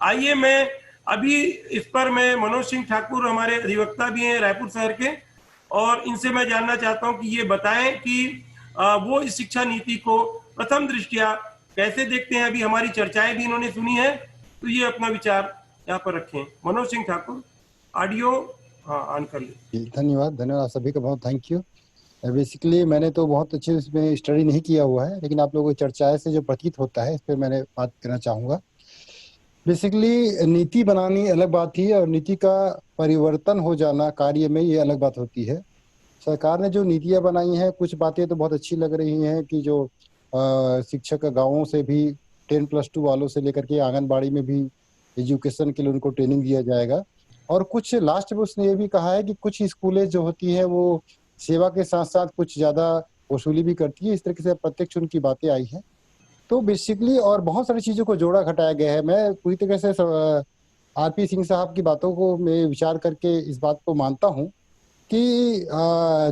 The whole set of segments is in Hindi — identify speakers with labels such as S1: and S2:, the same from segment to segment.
S1: आइए मैं अभी इस पर मैं मनोज सिंह ठाकुर हमारे अधिवक्ता भी हैं रायपुर शहर के, और इनसे मैं जानना चाहता हूं कि ये बताएं कि वो इस शिक्षा नीति को प्रथम दृष्टया कैसे देखते हैं। अभी हमारी चर्चाएं भी इन्होंने सुनी है, तो ये अपना विचार यहाँ पर रखें। मनोज सिंह ठाकुर, ऑडियो ऑन कर लीजिए।
S2: धन्यवाद सभी का, बहुत थैंक यू। बेसिकली मैंने तो बहुत अच्छे इसमें स्टडी नहीं किया हुआ है, लेकिन आप लोगों की चर्चाएं से जो प्रतीत होता है इस पर मैंने बात करना चाहूँगा। बेसिकली नीति बनानी अलग बात थी और नीति का परिवर्तन हो जाना कार्य में ये अलग बात होती है। सरकार ने जो नीतियाँ बनाई हैं, कुछ बातें तो बहुत अच्छी लग रही हैं कि जो शिक्षक गाँवों से भी 10+2 वालों से लेकर के आंगनबाड़ी में भी एजुकेशन के लिए उनको ट्रेनिंग दिया जाएगा। और कुछ लास्ट में उसने ये भी कहा है कि कुछ स्कूलें जो होती हैं वो सेवा के साथ साथ कुछ ज़्यादा वसूली भी करती है। इस तरीके से प्रत्यक्ष उनकी बातें आई हैं। तो बेसिकली और बहुत सारी चीज़ों को जोड़ा घटाया गया है। मैं पूरी तरह से आरपी सिंह साहब की बातों को मैं विचार करके इस बात को मानता हूँ कि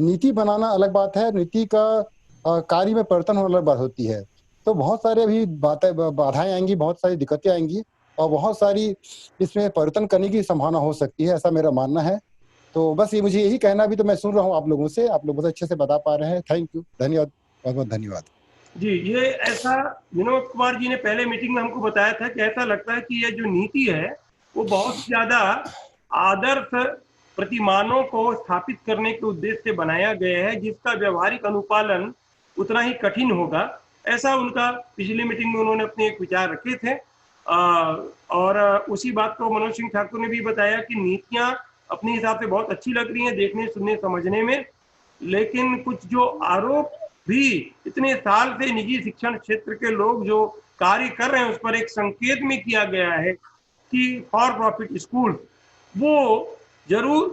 S2: नीति बनाना अलग बात है, नीति का कार्य में परिवर्तन होना अलग बात होती है। तो बहुत सारे अभी बाधाएं आएंगी, बहुत सारी दिक्कतें आएंगी और बहुत सारी इसमें परिवर्तन करने की संभावना हो सकती है, ऐसा मेरा मानना है। तो बस ये मुझे यही कहना, भी तो मैं सुन रहा हूँ आप लोगों से, आप लोग बहुत अच्छे से बता पा रहे हैं। थैंक यू, धन्यवाद, बहुत बहुत धन्यवाद
S1: जी। ये ऐसा विनोद कुमार जी ने पहले मीटिंग में हमको बताया था कि ऐसा लगता है कि ये जो नीति है वो बहुत ज्यादा आदर्श प्रतिमानों को स्थापित करने के उद्देश्य से बनाया गया है, जिसका व्यवहारिक अनुपालन उतना ही कठिन होगा। ऐसा उनका पिछली मीटिंग में उन्होंने अपने एक विचार रखे थे। और उसी बात को मनोज सिंह ठाकुर ने भी बताया कि नीतियां अपने हिसाब से बहुत अच्छी लग रही हैं देखने, सुनने, समझने में, लेकिन कुछ जो आरोप भी इतने साल से निजी शिक्षण क्षेत्र के लोग जो कार्य कर रहे हैं उस पर एक संकेत में किया गया है कि फॉर प्रॉफिट स्कूल, वो जरूर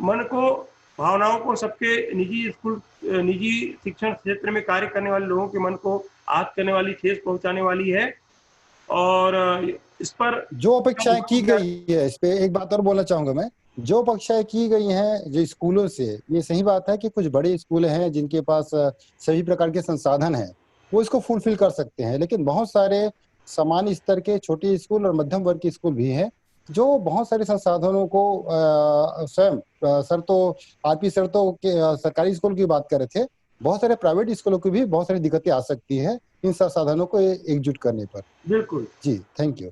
S1: मन को, भावनाओं को, सबके निजी शिक्षण क्षेत्र में कार्य करने वाले लोगों के मन को आहत करने वाली, ठेस पहुंचाने वाली है। और इस पर
S2: जो अपेक्षाएं की गई है, इस पे एक बात और बोलना चाहूंगा मैं। जो अपेक्षाएं की गई हैं जो स्कूलों से, ये सही बात है कि कुछ बड़े स्कूल हैं जिनके पास सभी प्रकार के संसाधन हैं, वो इसको फुलफिल कर सकते हैं। लेकिन बहुत सारे सामान्य स्तर के छोटे स्कूल और मध्यम वर्ग के स्कूल भी हैं जो बहुत सारे संसाधनों को स्वयं सर तो आरपी सर तो सरकारी स्कूल की बात कर रहे थे, बहुत सारे प्राइवेट स्कूलों की भी बहुत सारी दिक्कतें आ सकती है इन संसाधनों को एकजुट करने पर।
S1: बिल्कुल
S2: जी, थैंक यू।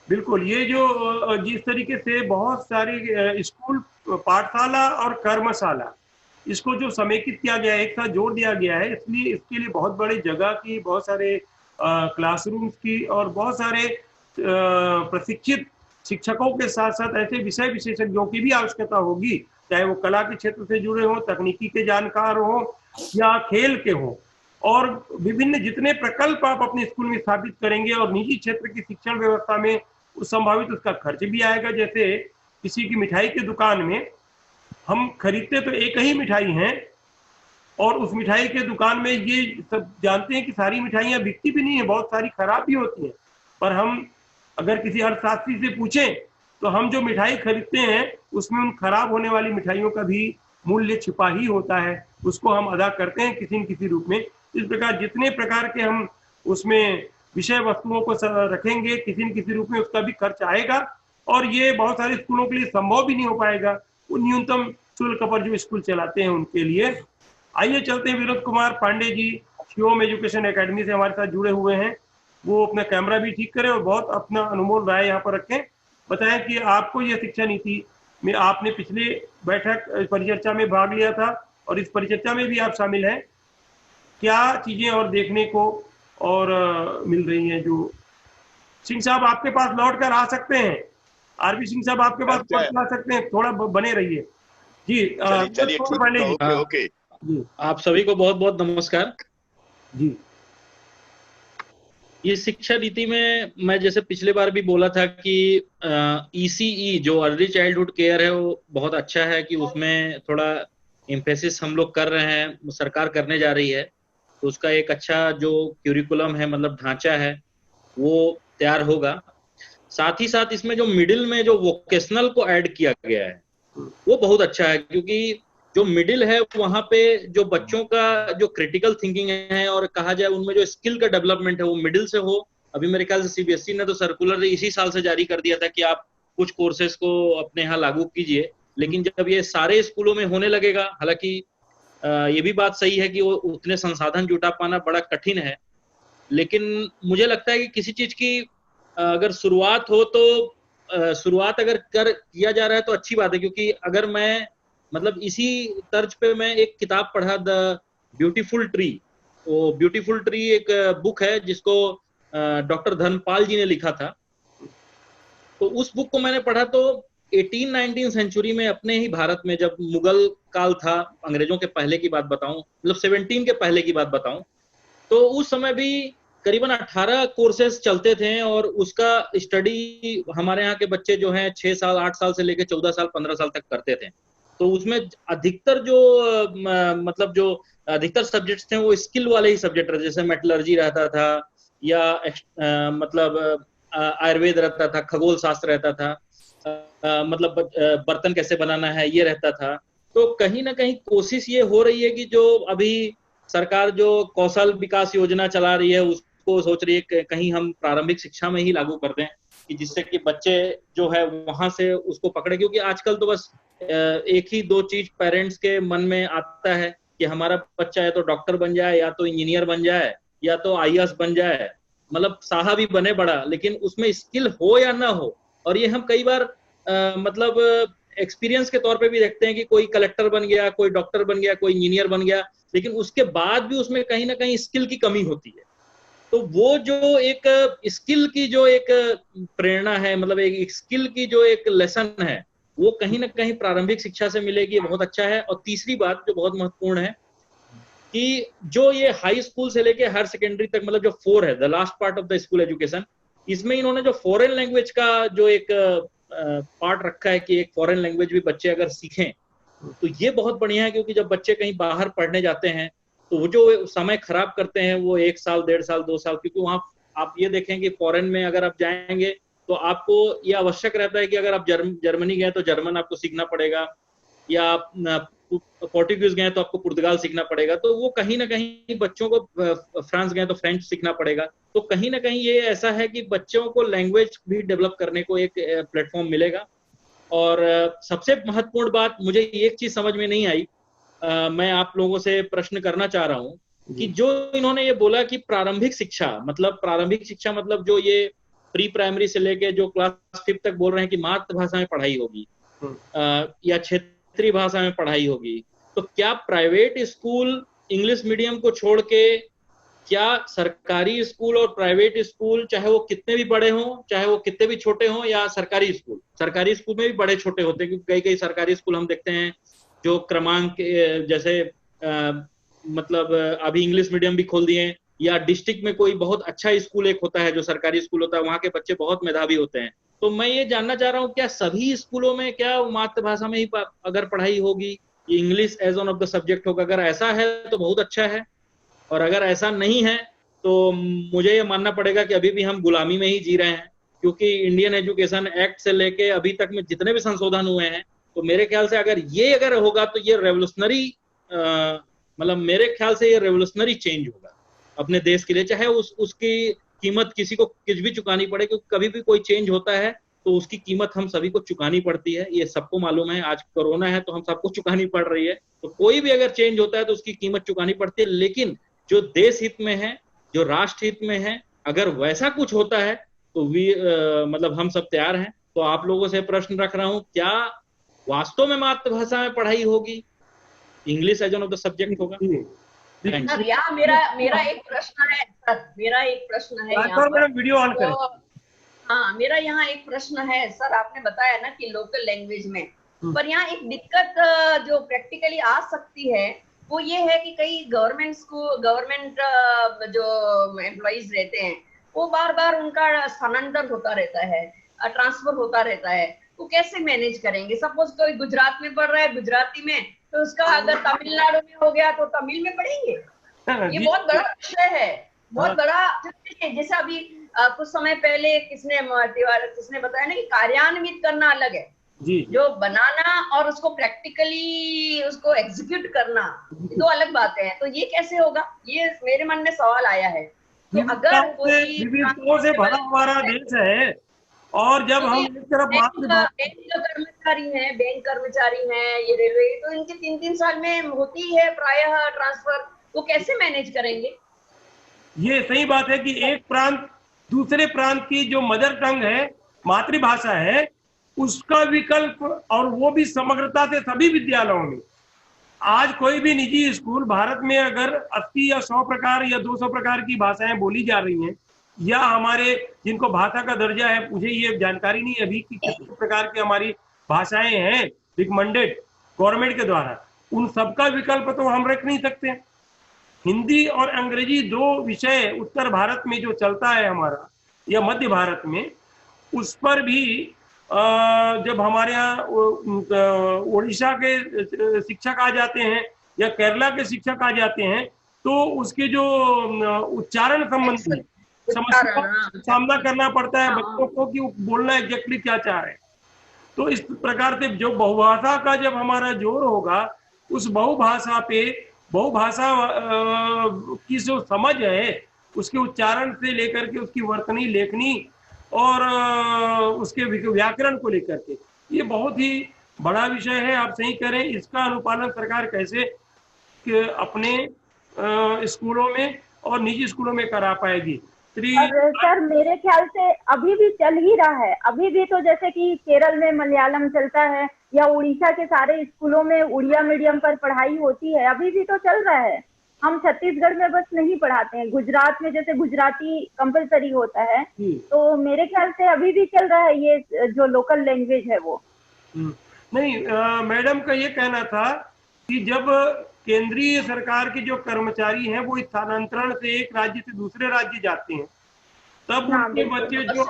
S1: बिल्कुल। ये जो जिस तरीके से बहुत सारी स्कूल, पाठशाला और कर्मशाला, इसको जो समेकित किया गया है, एक साथ जोड़ दिया गया है, इसलिए इसके लिए बहुत बड़ी जगह की, बहुत सारे क्लासरूम्स की और बहुत सारे प्रशिक्षित शिक्षकों के साथ साथ ऐसे विषय विशेषज्ञों की भी आवश्यकता होगी, चाहे वो कला के क्षेत्र से जुड़े हों, तकनीकी के जानकार हों या खेल के हों। और विभिन्न जितने प्रकल्प आप अपने स्कूल में स्थापित करेंगे और निजी क्षेत्र की शिक्षण व्यवस्था में संभावित उसका खर्च भी आएगा। जैसे किसी की मिठाई की दुकान में हम खरीदते तो एक ही मिठाई है, और उस मिठाई के दुकान में ये सब जानते हैं कि सारी मिठाइयां बिकती भी नहीं है, बहुत सारी खराब भी होती हैं। पर हम अगर किसी अर्थशास्त्री से पूछें तो हम जो मिठाई खरीदते हैं उसमें उन खराब होने वाली मिठाइयों का भी मूल्य छिपा ही होता है, उसको हम अदा करते हैं किसी न किसी रूप में। इस प्रकार जितने प्रकार के हम उसमें विषय वस्तुओं को रखेंगे, किसी न किसी रूप में उसका भी खर्च आएगा, और ये बहुत सारे स्कूलों के लिए संभव भी नहीं हो पाएगा, वो न्यूनतम शुल्क पर जो स्कूल चलाते हैं उनके लिए। आइए चलते हैं, विनोद कुमार पांडे जी शिवम एजुकेशन एकेडमी से हमारे साथ जुड़े हुए हैं, वो अपना कैमरा भी ठीक करें और बहुत अपना अनमोल राय यहाँ पर रखें। बताएं कि आपको ये शिक्षा नीति में, आपने पिछले बैठक परिचर्चा में भाग लिया था और इस परिचर्चा में भी आप शामिल हैं, क्या चीजें और देखने को और मिल रही हैं? जो सिंह साहब आपके पास लौट कर आ सकते हैं, आरपी सिंह साहब आपके पास लौट कर आ सकते हैं, थोड़ा बने रहिए जी।
S3: चलिए ओके ओके
S4: जी, आप सभी को बहुत बहुत नमस्कार
S1: जी।
S4: ये शिक्षा नीति में मैं जैसे पिछले बार भी बोला था कि ECE जो अर्ली चाइल्डहुड केयर है वो बहुत अच्छा है कि उसमें थोड़ा एम्फेसिस हम लोग कर रहे हैं, सरकार करने जा रही है, तो उसका एक अच्छा जो क्यूरिकुलम है, मतलब ढांचा है, वो तैयार होगा। साथ ही साथ इसमें जो मिडिल में जो वोकेशनल को ऐड किया गया है वो बहुत अच्छा है, क्योंकि जो मिडिल है वहां पे जो बच्चों का जो क्रिटिकल थिंकिंग है और कहा जाए उनमें जो स्किल का डेवलपमेंट है वो मिडिल से हो, अभी मेरे ख्याल से सीबीएसई ने तो सर्कुलर इसी साल से जारी कर दिया था कि आप कुछ कोर्सेज को अपने यहाँ लागू कीजिए, लेकिन जब ये सारे स्कूलों में होने लगेगा, हालांकि ये भी बात सही है कि वो उतने संसाधन जुटा पाना बड़ा कठिन है, लेकिन मुझे लगता है कि किसी चीज की अगर शुरुआत हो तो शुरुआत अगर किया जा रहा है तो अच्छी बात है, क्योंकि अगर मैं मतलब इसी तर्ज पे मैं एक किताब पढ़ा, द ब्यूटीफुल ट्री। वो ब्यूटीफुल ट्री एक बुक है जिसको डॉक्टर धर्मपाल जी ने लिखा था। तो उस बुक को मैंने पढ़ा तो 18-19 सेंचुरी में अपने ही भारत में, जब मुगल काल था, अंग्रेजों के पहले की बात बताऊं, मतलब 17 के पहले की बात बताऊं, तो उस समय भी करीबन 18 कोर्सेज चलते थे और उसका स्टडी हमारे यहाँ के बच्चे जो हैं 6 साल 8 साल से लेकर 14 साल 15 साल तक करते थे। तो उसमें अधिकतर जो मतलब जो अधिकतर सब्जेक्ट्स थे वो स्किल वाले ही सब्जेक्ट रहते, जैसे मेटलर्जी रहता था, या मतलब आयुर्वेद रहता था, खगोल शास्त्र रहता था, मतलब बर्तन कैसे बनाना है ये रहता था। तो कहीं ना कहीं कोशिश ये हो रही है कि जो अभी सरकार जो कौशल विकास योजना चला रही है उसको सोच रही है कि कहीं हम प्रारंभिक शिक्षा में ही लागू कर दें, कि जिससे कि बच्चे जो है वहां से उसको पकड़े, क्योंकि आजकल तो बस एक ही दो चीज पेरेंट्स के मन में आता है कि हमारा बच्चा है तो डॉक्टर बन जाए, या तो इंजीनियर बन जाए, या तो आईएएस बन जाए, मतलब साहब ही बने बड़ा, लेकिन उसमें स्किल हो या ना हो। और ये हम कई बार मतलब एक्सपीरियंस के तौर पे भी देखते हैं कि कोई कलेक्टर बन गया, कोई डॉक्टर बन गया, कोई इंजीनियर बन गया, लेकिन उसके बाद भी उसमें कहीं ना कहीं स्किल की कमी होती है। तो वो जो एक स्किल की जो एक प्रेरणा है, मतलब एक स्किल की जो एक लेसन है, वो कहीं ना कहीं प्रारंभिक शिक्षा से मिलेगी, बहुत अच्छा है। और तीसरी बात जो बहुत महत्वपूर्ण है कि जो ये हाई स्कूल से लेके हायर सेकेंडरी तक, मतलब जो 4 है, the last part of the school education, इसमें इन्होंने जो फॉरेन लैंग्वेज का जो एक पार्ट रखा है कि एक फॉरेन लैंग्वेज भी बच्चे अगर सीखें तो ये बहुत बढ़िया है, क्योंकि जब बच्चे कहीं बाहर पढ़ने जाते हैं तो वो जो समय खराब करते हैं वो 1 साल 1.5 साल 2 साल, क्योंकि वहां आप ये देखें कि फॉरेन में अगर आप जाएंगे तो आपको ये आवश्यक रहता है कि अगर आप जर्मनी गए तो जर्मन आपको सीखना पड़ेगा, या आप पोर्टुगीज गए तो आपको पुर्तगाल सीखना पड़ेगा। तो वो कहीं ना कहीं बच्चों को, फ्रांस गए तो फ्रेंच सीखना पड़ेगा। तो कहीं ना कहीं ये ऐसा है कि बच्चों को लैंग्वेज भी डेवलप करने को एक प्लेटफॉर्म मिलेगा। और सबसे महत्वपूर्ण बात मुझे एक चीज समझ में नहीं आई, मैं आप लोगों से प्रश्न करना चाह रहा हूं कि जो इन्होंने ये बोला कि प्रारंभिक शिक्षा मतलब जो ये प्री प्राइमरी से लेके जो क्लास 5 तक बोल रहे हैं कि मातृभाषा में पढ़ाई होगी या क्षेत्रीय भाषा में पढ़ाई होगी, तो क्या प्राइवेट स्कूल इंग्लिश मीडियम को छोड़ के, क्या सरकारी स्कूल और प्राइवेट स्कूल, चाहे वो कितने भी बड़े हों, चाहे वो कितने भी छोटे हों, या सरकारी स्कूल में भी बड़े छोटे होते हैं, क्योंकि कई सरकारी स्कूल हम देखते हैं जो क्रमांक जैसे मतलब अभी इंग्लिश मीडियम भी खोल दिए, या डिस्ट्रिक्ट में कोई बहुत अच्छा स्कूल एक होता है जो सरकारी स्कूल होता है, वहां के बच्चे बहुत मेधावी होते हैं। तो मैं ये जानना चाह रहा हूँ, क्या सभी स्कूलों में क्या मातृभाषा में ही अगर पढ़ाई होगी, English as one of the subject होगा? अगर ऐसा है तो बहुत अच्छा है, और अगर ऐसा नहीं है तो मुझे ये मानना पड़ेगा कि अभी भी हम गुलामी में ही जी रहे हैं, क्योंकि इंडियन एजुकेशन एक्ट से लेके अभी तक में जितने भी संशोधन हुए हैं, तो मेरे ख्याल से अगर होगा तो ये रेवोल्यूशनरी, मतलब मेरे ख्याल से ये रेवोल्यूशनरी चेंज होगा अपने देश के लिए, चाहे उसकी कीमत किसी को कुछ भी चुकानी पड़े, क्योंकि कभी भी कोई चेंज होता है तो उसकी कीमत हम सभी को चुकानी पड़ती है, ये सबको मालूम है। आज कोरोना है तो हम सबको चुकानी पड़ रही है, तो कोई भी अगर चेंज होता है तो उसकी कीमत चुकानी पड़ती है, लेकिन जो देश हित में है, जो राष्ट्र हित में है, अगर वैसा कुछ होता है तो मतलब हम सब तैयार हैं। तो आप लोगों से प्रश्न रख रहा हूं, क्या वास्तव में मातृभाषा में पढ़ाई होगी, English as one of the subject होगा?
S5: सर यहाँ मेरा एक प्रश्न है सर, मेरा एक प्रश्न है यहाँ पर,
S1: वीडियो ऑन करें।
S5: हाँ, मेरा यहाँ एक प्रश्न है सर। आपने बताया ना कि लोकल लैंग्वेज में, पर यहाँ एक दिक्कत जो प्रैक्टिकली आ सकती है वो ये है कि कई गवर्नमेंट जो एम्प्लॉइज रहते हैं वो बार बार उनका स्थानांतरण होता रहता है, ट्रांसफर होता रहता है, वो कैसे मैनेज करेंगे? सपोज कोई गुजरात में पढ़ रहा है गुजराती में, तो उसका अगर तमिलनाडु में हो गया तो तमिल में पढ़ेंगे। ये बहुत बड़ा विषय है, बहुत बड़ा। जैसे अभी कुछ समय पहले किसने बताया ना कि कार्यान्वित करना अलग है, जो बनाना और उसको प्रैक्टिकली उसको एग्जीक्यूट करना, ये दो अलग बातें हैं। तो ये कैसे होगा? ये मेरे मन में सवाल आया है। कि अगर कोई
S1: विविधताओं से भरा हमारा देश है, और जब हम एक तरफ
S5: बैंक कर्मचारी हैं, ये रेलवे, तो इनके 3-3 साल में होती है प्रायः ट्रांसफर, वो कैसे मैनेज करेंगे?
S1: ये सही बात है कि एक प्रांत दूसरे प्रांत की जो मदर टंग है, मातृभाषा है, उसका विकल्प, और वो भी समग्रता से सभी विद्यालयों में। आज कोई भी निजी स्कूल भारत में अगर 80 या 100 प्रकार या 200 प्रकार की भाषाएं बोली जा रही हैं, या हमारे जिनको भाषा का दर्जा है, मुझे ये जानकारी नहीं अभी कि किस प्रकार की हमारी भाषाएं हैं रिकमेंडेड गवर्नमेंट के द्वारा, उन सबका विकल्प तो हम रख नहीं सकते। हिंदी और अंग्रेजी दो विषय उत्तर भारत में जो चलता है हमारा, या मध्य भारत में, उस पर भी जब हमारे यहाँ उड़ीसा के शिक्षक आ जाते हैं या केरला के शिक्षक आ जाते हैं, तो उसके जो उच्चारण संबंधी समस्या का सामना करना पड़ता है बच्चों को कि बोलना एग्जैक्टली क्या चाह रहे हैं। तो इस प्रकार से जो बहुभाषा का जब हमारा जोर होगा, उस बहुभाषा पे, बहुभाषा की जो समझ है, उसके उच्चारण से लेकर के उसकी वर्तनी लेखनी और उसके व्याकरण को लेकर के, ये बहुत ही बड़ा विषय है। आप सही करें, इसका अनुपालन सरकार कैसे अपने स्कूलों में और निजी स्कूलों में करा पाएगी?
S6: सर मेरे ख्याल से अभी भी चल ही रहा है, अभी भी तो जैसे कि केरल में मलयालम चलता है, या उड़ीसा के सारे स्कूलों में उड़िया मीडियम पर पढ़ाई होती है, अभी भी तो चल रहा है। हम छत्तीसगढ़ में बस नहीं पढ़ाते हैं, गुजरात में जैसे गुजराती कंपलसरी होता है, तो मेरे ख्याल से अभी भी चल रहा है ये जो लोकल लैंग्वेज है वो।
S1: नहीं, मैडम का ये कहना था कि जब केंद्रीय सरकार के जो कर्मचारी हैं वो स्थानांतरण से एक राज्य से दूसरे राज्य जाते हैं, तब उनके बच्चे जो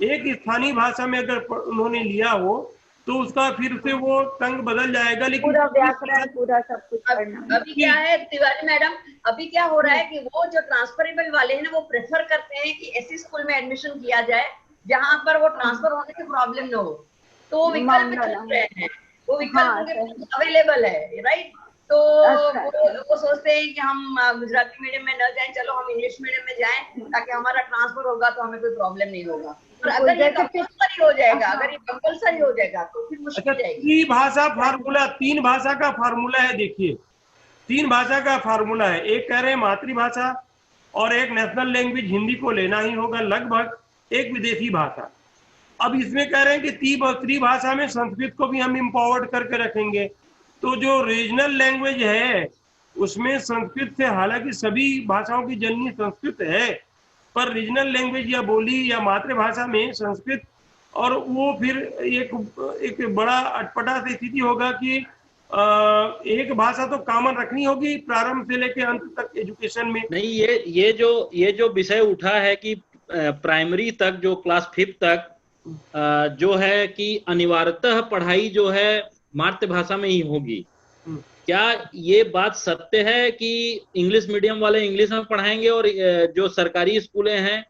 S1: एक स्थानीय भाषा में अगर उन्होंने लिया हो, तो उसका फिर से वो टंग बदल जाएगा। लेकिन
S6: पूरा व्याकरण पूरा सब कुछ पढ़ना।
S5: अभी क्या है तिवारी मैडम, अभी क्या हो रहा है कि वो जो ट्रांसफरेबल वाले हैं ना, वो प्रेफर करते हैं कि ऐसे स्कूल में एडमिशन किया जाए जहां पर वो ट्रांसफर होने की प्रॉब्लम ना हो, तो वो विकल्प चल रहे हैं, वो विकल्प अवेलेबल है, राइट? तो वो सोचते हैं कि हम गुजराती मीडियम में न जाएं, चलो हम इंग्लिश मीडियम में जाएं, ताकि हमारा ट्रांसफर होगा तो हमें कोई प्रॉब्लम नहीं होगा। और अगर ये कंपल्सरी हो जाएगा, अगर ये कंपल्सरी हो जाएगा तो फिर मुश्किल जाएगी।
S1: तीन भाषा फार्मूला, 3 भाषा का फार्मूला है। देखिए, 3 भाषा का फार्मूला है। एक कह रहे हैं मातृभाषा, और एक नेशनल लैंग्वेज हिंदी को लेना ही होगा लगभग, एक विदेशी भाषा। अब इसमें कह रहे हैं कि त्रिभाषा में संस्कृत को भी हम इम्पावर्ड करके रखेंगे। तो जो रीजनल लैंग्वेज है उसमें संस्कृत से, हालांकि सभी भाषाओं की जननी संस्कृत है, पर रीजनल लैंग्वेज या बोली या मातृभाषा में संस्कृत, और वो फिर एक बड़ा अटपटा सी स्थिति होगा कि एक भाषा तो कॉमन रखनी होगी प्रारंभ से लेकर अंत तक एजुकेशन में।
S4: नहीं, ये जो विषय उठा है कि प्राइमरी तक, जो क्लास 5 तक जो है कि अनिवार्यतः पढ़ाई जो है मातृभाषा में ही होगी, क्या ये बात सत्य है कि इंग्लिश मीडियम वाले इंग्लिश में पढ़ाएंगे और जो सरकारी स्कूलें हैं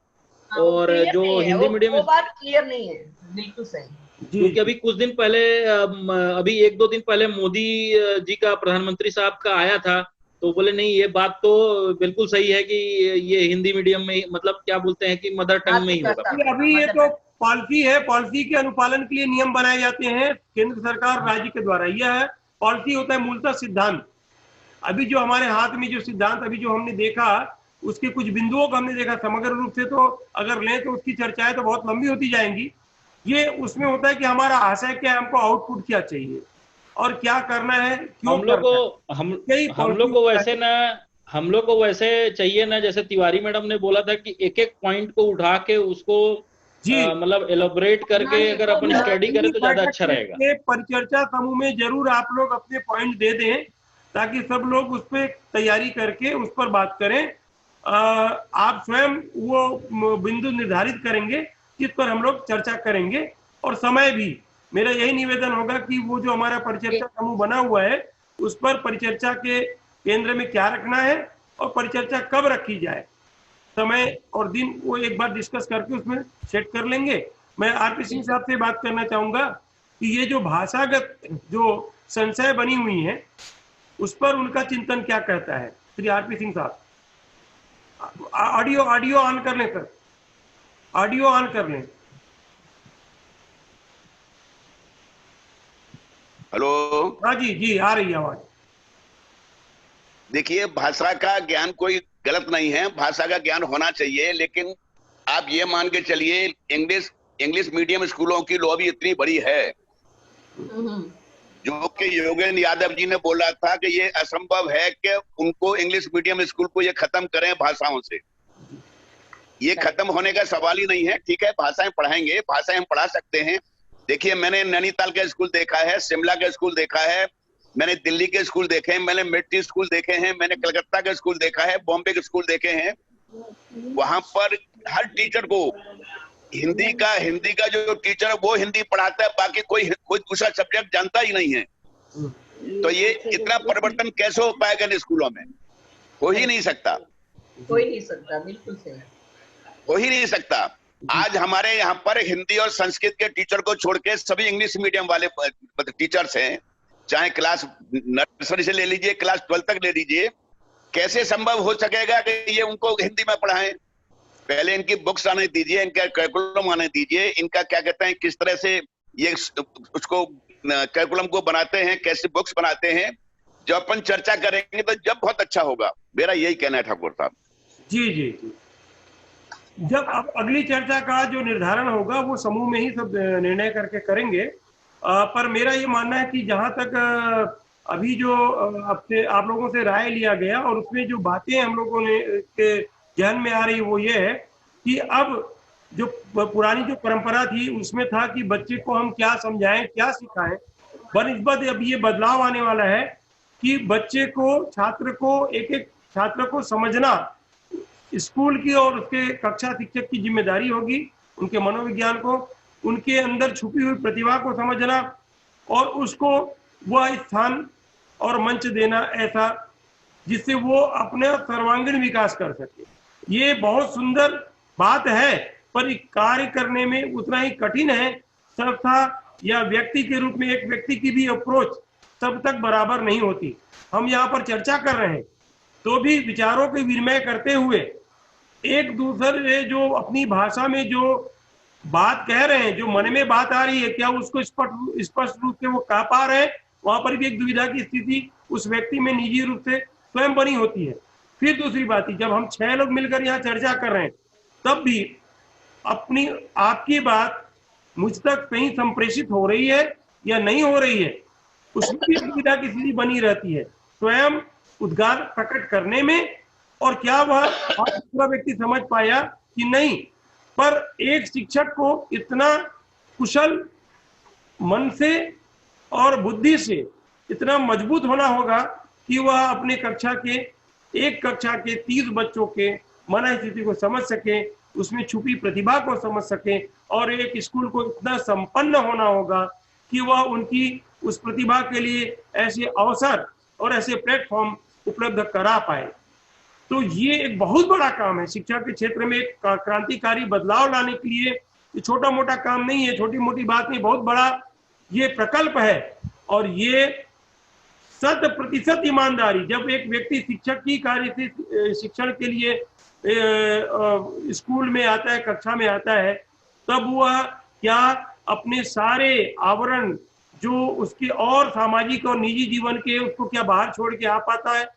S4: और जो हिंदी मीडियम में?
S5: वो बात क्लियर नहीं है, बिल्कुल सही।
S4: क्योंकि अभी कुछ दिन पहले, अभी 1-2 दिन पहले मोदी जी का, प्रधानमंत्री साहब का आया था, तो बोले नहीं ये बात तो बिल्कुल सही है कि ये हिंदी मीडियम में, मतलब क्या बोलते हैं कि मदर टंग में ही होगा।
S1: अभी ये तो पॉलिसी है, पॉलिसी के अनुपालन के लिए नियम बनाए जाते हैं केंद्र सरकार राज्य के द्वारा। यह है पॉलिसी, होता है मूलतः सिद्धांत। अभी जो हमारे हाथ में जो सिद्धांत अभी जो हमने देखा, उसके कुछ बिंदुओं को हमने देखा समग्र रूप से, तो अगर लें तो उसकी चर्चाएं तो बहुत लंबी होती जाएंगी। ये उसमें होता है कि हमारा आशय क्या है, हमको आउटपुट क्या चाहिए और क्या करना है, क्यों
S4: हम लोग को वैसे चाहिए ना, जैसे तिवारी मैडम ने बोला था कि एक एक पॉइंट को उठा के उसको मतलब एलोबरेट करके अगर अपन स्टडी करें तो ज्यादा अच्छा रहेगा।
S1: परिचर्चा समूह में जरूर आप लोग अपने पॉइंट दे दें, ताकि सब लोग उस पर तैयारी करके उस पर बात करें। आप स्वयं वो बिंदु निर्धारित करेंगे जिस पर हम लोग चर्चा करेंगे, और समय भी मेरा यही निवेदन होगा कि वो जो हमारा परिचर्चा समूह बना हुआ है, उस पर परिचर्चा के केंद्र में क्या रखना है और परिचर्चा कब रखी जाए, समय और दिन, वो एक बार डिस्कस करके उसमें सेट कर लेंगे। मैं आरपी सिंह साहब से बात करना चाहूंगा कि ये जो भाषागत जो संशय बनी हुई है, उस पर उनका चिंतन क्या कहता है, श्री आरपी सिंह साहब। ऑडियो ऑडियो ऑन कर लें सर, ऑडियो ऑन कर लें।
S3: हेलो।
S1: हाँ जी जी, आ रही है आवाज।
S3: देखिए, भाषा का ज्ञान कोई गलत नहीं है, भाषा का ज्ञान होना चाहिए, लेकिन आप ये मान के चलिए इंग्लिश मीडियम स्कूलों की लॉबी इतनी बड़ी है, जो कि योगेंद्र यादव जी ने बोला था कि ये असंभव है कि उनको इंग्लिश मीडियम स्कूल को ये खत्म करें भाषाओं से। ये खत्म होने का सवाल ही नहीं है। ठीक है, भाषाएं पढ़ाएंगे, भाषाएं हम पढ़ा सकते हैं। देखिए, मैंने नैनीताल का स्कूल देखा है, शिमला का स्कूल देखा है, मैंने दिल्ली के स्कूल देखे हैं, मैंने मिलिट्री स्कूल देखे हैं, मैंने कलकत्ता का स्कूल देखा है, बॉम्बे के स्कूल देखे हैं। वहां पर हर टीचर को हिंदी का जो टीचर है वो हिंदी पढ़ाता है, बाकी कोई दूसरा सब्जेक्ट जानता ही नहीं है। तो ये इतना परिवर्तन कैसे हो पाएगा इन स्कूलों में? हो ही नहीं सकता,
S5: बिल्कुल सही,
S3: हो ही नहीं सकता। आज हमारे यहाँ पर हिंदी और संस्कृत के टीचर को छोड़ के सभी इंग्लिश मीडियम वाले टीचर्स हैं, चाहे क्लास नर्सरी से ले लीजिए, क्लास 12 तक ले लीजिए। कैसे संभव हो सकेगा कि ये उनको हिंदी में पढ़ाएं? पहले इनकी बुक्स आने दीजिए, इनका करिकुलम आने दीजिए, इनका क्या कहते हैं, किस तरह से ये उसको करिकुलम को बनाते हैं, कैसे बुक्स बनाते हैं। जब अपन चर्चा करेंगे तो जब बहुत अच्छा होगा। मेरा यही कहना है ठाकुर साहब।
S1: जी जी जी, जब अब अगली चर्चा का जो निर्धारण होगा वो समूह में ही सब निर्णय करके करेंगे। पर मेरा ये मानना है कि जहां तक अभी जो आप लोगों से राय लिया गया और उसमें जो बातें हम लोगों ने के ध्यान में आ रही वो ये है कि अब जो पुरानी जो परंपरा थी उसमें था कि बच्चे को हम क्या समझाएं, क्या सिखाएं, बनिस्बत अब ये बदलाव आने वाला है कि बच्चे को, छात्र को, एक एक छात्र को समझना स्कूल की और उसके कक्षा शिक्षक की जिम्मेदारी होगी। उनके मनोविज्ञान को, उनके अंदर छुपी हुई प्रतिभा को समझना और उसको वह स्थान और मंच देना ऐसा जिससे वो अपने सर्वांगीण विकास कर सके। ये बहुत सुंदर बात है, पर कार्य करने में उतना ही कठिन है। संस्था या व्यक्ति के रूप में एक व्यक्ति की भी अप्रोच सब तक बराबर नहीं होती। हम यहाँ पर चर्चा कर रहे हैं तो भी विचारों के विनिमय करते हुए एक दूसरे जो अपनी भाषा में जो बात कह रहे हैं, जो मन में बात आ रही है, क्या उसको स्पष्ट रूप से वो कह पा रहे हैं? वहां पर भी एक दुविधा की स्थिति उस व्यक्ति में निजी रूप से स्वयं बनी होती है। फिर दूसरी बात, जब हम 6 लोग मिलकर यहाँ चर्चा कर रहे हैं तब भी आपकी बात मुझ तक कहीं संप्रेषित हो रही है या नहीं हो रही है, उसमें भी दुविधा की स्थिति बनी रहती है स्वयं उद्गार प्रकट करने में, और क्या वह दूसरा व्यक्ति समझ पाया कि नहीं। पर एक शिक्षक को इतना कुशल मन से और बुद्धि से इतना मजबूत होना होगा कि वह अपने कक्षा के 30 बच्चों के मन स्थिति को समझ सके, उसमें छुपी प्रतिभा को समझ सके, और एक स्कूल को इतना संपन्न होना होगा कि वह उनकी उस प्रतिभा के लिए ऐसे अवसर और ऐसे प्लेटफॉर्म उपलब्ध करा पाए। तो ये एक बहुत बड़ा काम है शिक्षा के क्षेत्र में, एक क्रांतिकारी बदलाव लाने के लिए। ये छोटा मोटा काम नहीं है, छोटी मोटी बात नहीं, बहुत बड़ा ये प्रकल्प है। और ये 100% ईमानदारी, जब एक व्यक्ति शिक्षक की कार्य से शिक्षण के लिए स्कूल में आता है, कक्षा में आता है, तब वह क्या अपने सारे आवरण जो उसके और सामाजिक और निजी जीवन के, उसको क्या बाहर छोड़ के आ पाता है?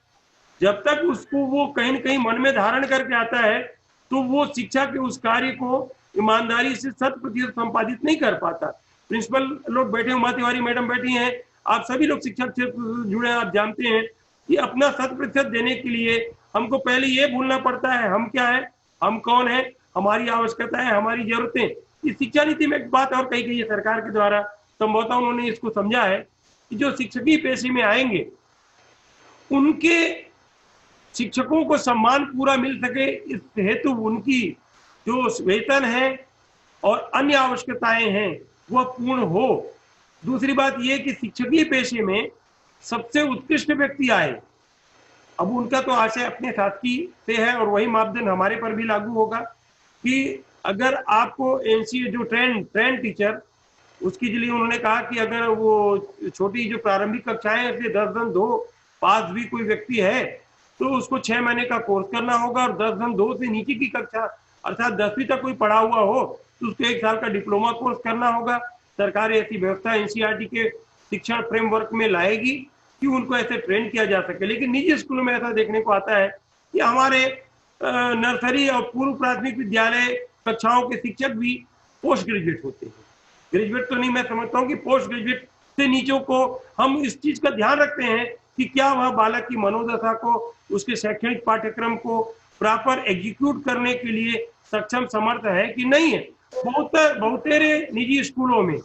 S1: जब तक उसको वो कहीं न कहीं मन में धारण करके आता है तो वो शिक्षा के उस कार्य को ईमानदारी से 100% संपादित नहीं कर पाता। प्रिंसिपल लोग बैठे, उमा तिवारी मैडम बैठी हैं, आप सभी लोग शिक्षा क्षेत्र से जुड़े हैं, आप जानते हैं कि अपना 100% देने के लिए हमको पहले ये भूलना पड़ता है हम क्या है, हम कौन है, हमारी आवश्यकता है, हमारी जरूरतें। इस शिक्षा नीति में एक बात और कही गई है सरकार के द्वारा, संभवतः उन्होंने इसको समझा है कि जो शिक्षकी पेशे में आएंगे उनके शिक्षकों को सम्मान पूरा मिल सके, इस हेतु उनकी जो वेतन है और अन्य आवश्यकताएं हैं वह पूर्ण हो। दूसरी बात यह कि शिक्षकीय पेशे में सबसे उत्कृष्ट व्यक्ति आए। अब उनका तो आशय अपने साथी से है और वही मापदंड हमारे पर भी लागू होगा कि अगर आपको एनसीए जो ट्रेंड टीचर, उसके लिए उन्होंने कहा कि अगर वो छोटी जो प्रारंभिक कक्षाएं से 10 2 पास भी कोई व्यक्ति है तो उसको 6 महीने का कोर्स करना होगा और 10-2 से नीचे की कक्षा अर्थात 10वीं तक कोई पढ़ा हुआ हो तो उसको 1 साल का डिप्लोमा कोर्स करना होगा। सरकार ऐसी व्यवस्था एनसीईआरटी के शिक्षण फ्रेमवर्क में लाएगी कि उनको ऐसे ट्रेन किया जा सके। लेकिन निजी स्कूलों में ऐसा देखने को आता है कि हमारे नर्सरी और पूर्व प्राथमिक विद्यालय कक्षाओं के शिक्षक भी पोस्ट ग्रेजुएट होते हैं। ग्रेजुएट तो नहीं, मैं समझता हूँ कि पोस्ट ग्रेजुएट से नीचे को हम इस चीज का ध्यान रखते हैं कि क्या वह बालक की मनोदशा को, उसके शैक्षणिक पाठ्यक्रम को प्रॉपर एग्जीक्यूट करने के लिए सक्षम समर्थ है कि नहीं है। बहुतेरे निजी स्कूलों में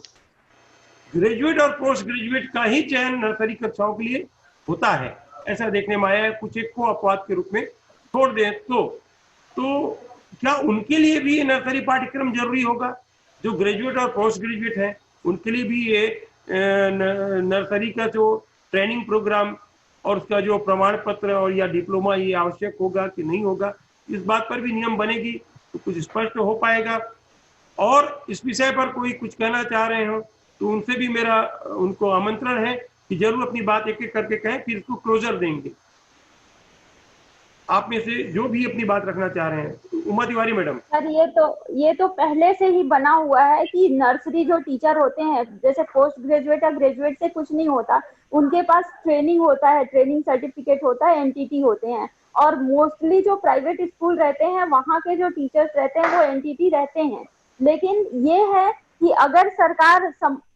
S1: ग्रेजुएट और पोस्ट ग्रेजुएट का ही चयन नर्सरी कक्षाओं के लिए होता है, ऐसा देखने में आया है। कुछ एक को अपवाद के रूप में छोड़ दें तो क्या उनके लिए भी नर्सरी पाठ्यक्रम जरूरी होगा? जो ग्रेजुएट और पोस्ट ग्रेजुएट है उनके लिए भी ये नर्सरी का जो ट्रेनिंग प्रोग्राम और उसका जो प्रमाण पत्र और या डिप्लोमा ये आवश्यक होगा कि नहीं होगा, इस बात पर भी नियम बनेगी तो कुछ स्पष्ट हो पाएगा। और इस विषय पर कोई कुछ कहना चाह रहे हो तो उनसे भी मेरा उनको आमंत्रण है कि जरूर अपनी बात एक एक करके कहें, फिर इसको क्लोजर देंगे। आप में से जो भी अपनी बात रखना चाह रहे हैं। उमा तिवारी मैडम।
S6: सर ये तो पहले से ही बना हुआ है कि नर्सरी जो टीचर होते हैं, जैसे पोस्ट ग्रेजुएट या ग्रेजुएट से कुछ नहीं होता, उनके पास ट्रेनिंग होता है, ट्रेनिंग सर्टिफिकेट होता है, एनटीटी होते हैं। और मोस्टली जो प्राइवेट स्कूल रहते हैं वहाँ के जो टीचर्स रहते हैं वो एनटीटी रहते हैं। लेकिन ये है कि अगर सरकार